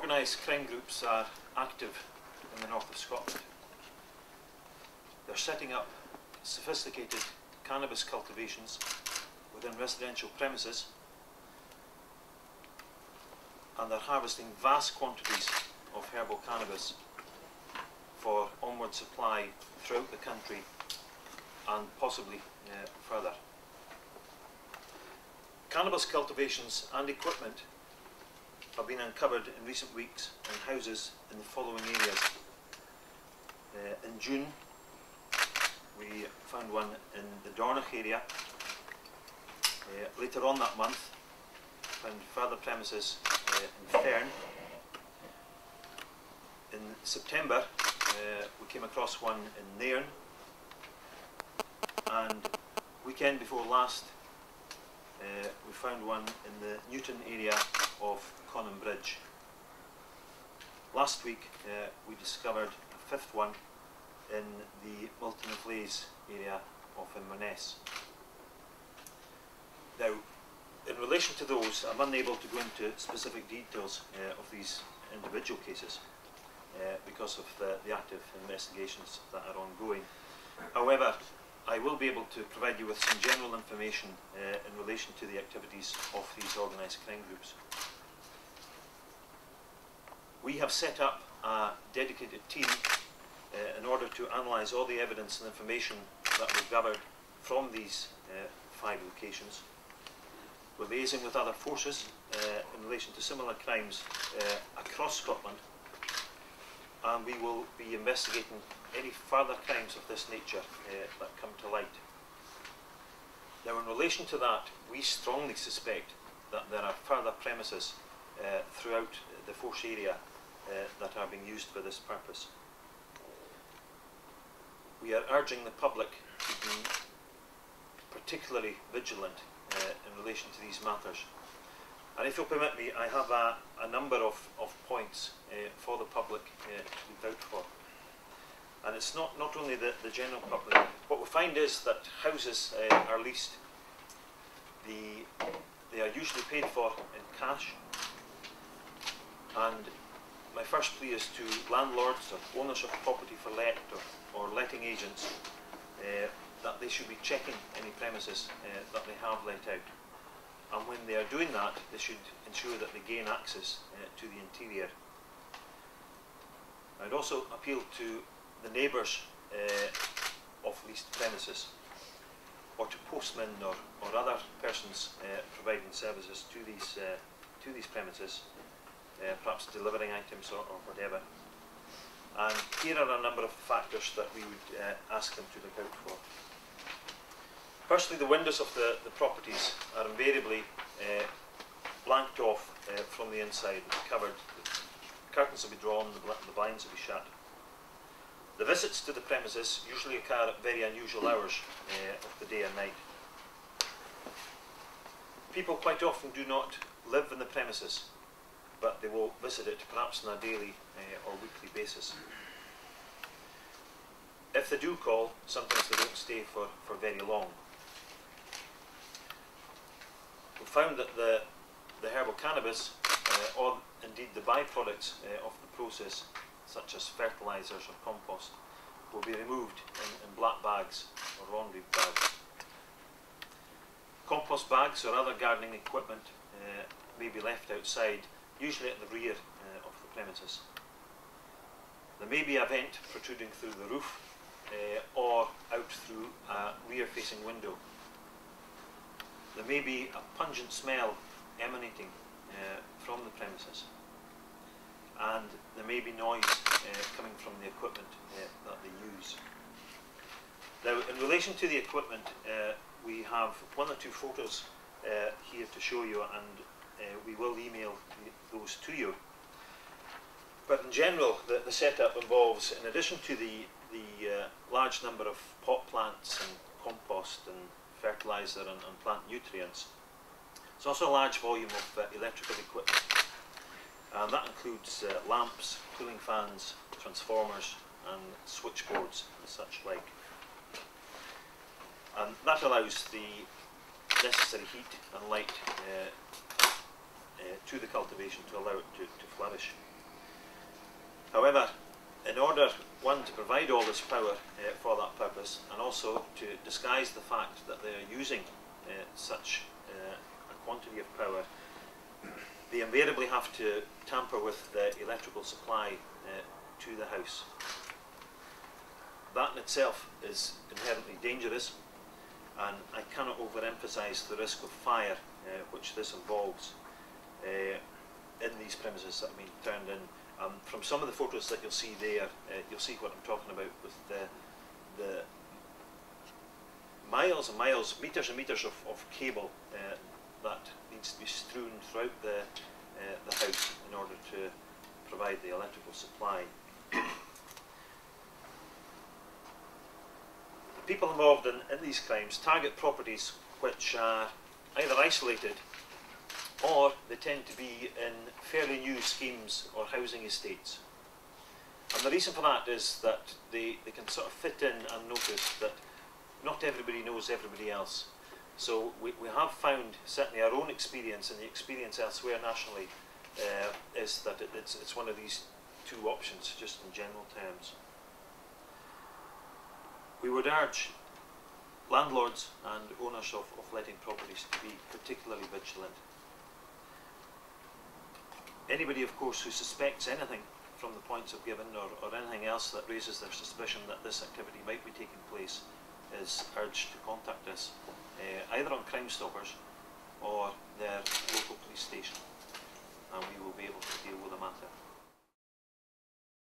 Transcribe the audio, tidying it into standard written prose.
organised crime groups are active in the north of Scotland. They're setting up sophisticated cannabis cultivations within residential premises, and they're harvesting vast quantities of herbal cannabis for onward supply throughout the country and possibly further. Cannabis cultivations and equipment have been uncovered in recent weeks in houses in the following areas. In June, we found one in the Dornoch area. Later on that month, found further premises in Fern. In September, we came across one in Nairn, and weekend before last, we found one in the Newton area of Conan Bridge. Last week, we discovered a fifth one in the Milton of Leys area of Inverness. Now, in relation to those, I'm unable to go into specific details of these individual cases because of the active investigations that are ongoing. However, I will be able to provide you with some general information in relation to the activities of these organised crime groups. We have set up a dedicated team in order to analyse all the evidence and information that we've gathered from these 5 locations. We're liaising with other forces in relation to similar crimes across Scotland, and we will be investigating any further crimes of this nature that come to light. Now, in relation to that, we strongly suspect that there are further premises throughout the Force area that are being used for this purpose. We are urging the public to be particularly vigilant in relation to these matters. And if you'll permit me, I have a number of points for the public to look out for. And it's not only the general public. What we find is that houses are leased. They are usually paid for in cash. And my first plea is to landlords or owners of property for let or letting agents that they should be checking any premises that they have let out. And when they are doing that, they should ensure that they gain access to the interior. I'd also appeal to the neighbours of leased premises, or to postmen or other persons providing services to these premises, perhaps delivering items or whatever. And here are a number of factors that we would ask them to look out for. Firstly, the windows of the properties are invariably blanked off from the inside, covered. The curtains will be drawn, the blinds will be shut. The visits to the premises usually occur at very unusual hours of the day and night. People quite often do not live in the premises, but they will visit it perhaps on a daily or weekly basis. If they do call, sometimes they don't stay for very long. We found that the herbal cannabis, or indeed the byproducts of the process, such as fertilisers or compost, will be removed in black bags or laundry bags. Compost bags or other gardening equipment may be left outside, usually at the rear of the premises. There may be a vent protruding through the roof or out through a rear-facing window. There may be a pungent smell emanating from the premises, and there may be noise coming from the equipment that they use. Now, in relation to the equipment, we have 1 or 2 photos here to show you, and we will email those to you. But in general, the setup involves, in addition to the large number of pot plants and compost and fertiliser and plant nutrients, there's also a large volume of electrical equipment, and that includes lamps, cooling fans, transformers and switchboards and such like. And that allows the necessary heat and light to the cultivation to allow it to flourish. However, in order, one, to provide all this power for that purpose, and also to disguise the fact that they are using such a quantity of power, they invariably have to tamper with the electrical supply to the house. That in itself is inherently dangerous, and I cannot overemphasise the risk of fire which this involves in these premises that have been turned in. From some of the photos that you'll see there, you'll see what I'm talking about with the miles and miles, meters and meters of cable that needs to be strewn throughout the house in order to provide the electrical supply. The people involved in these crimes target properties which are either isolated or they tend to be in fairly new schemes or housing estates. And the reason for that is that they can sort of fit in and notice that not everybody knows everybody else. So we have found, certainly our own experience and the experience elsewhere nationally, is that it's one of these two options, just in general terms. We would urge landlords and owners of letting properties to be particularly vigilant. Anybody, of course, who suspects anything from the points I've given, or anything else that raises their suspicion that this activity might be taking place, is urged to contact us, either on Crime Stoppers or their local police station, and we will be able to deal with the matter.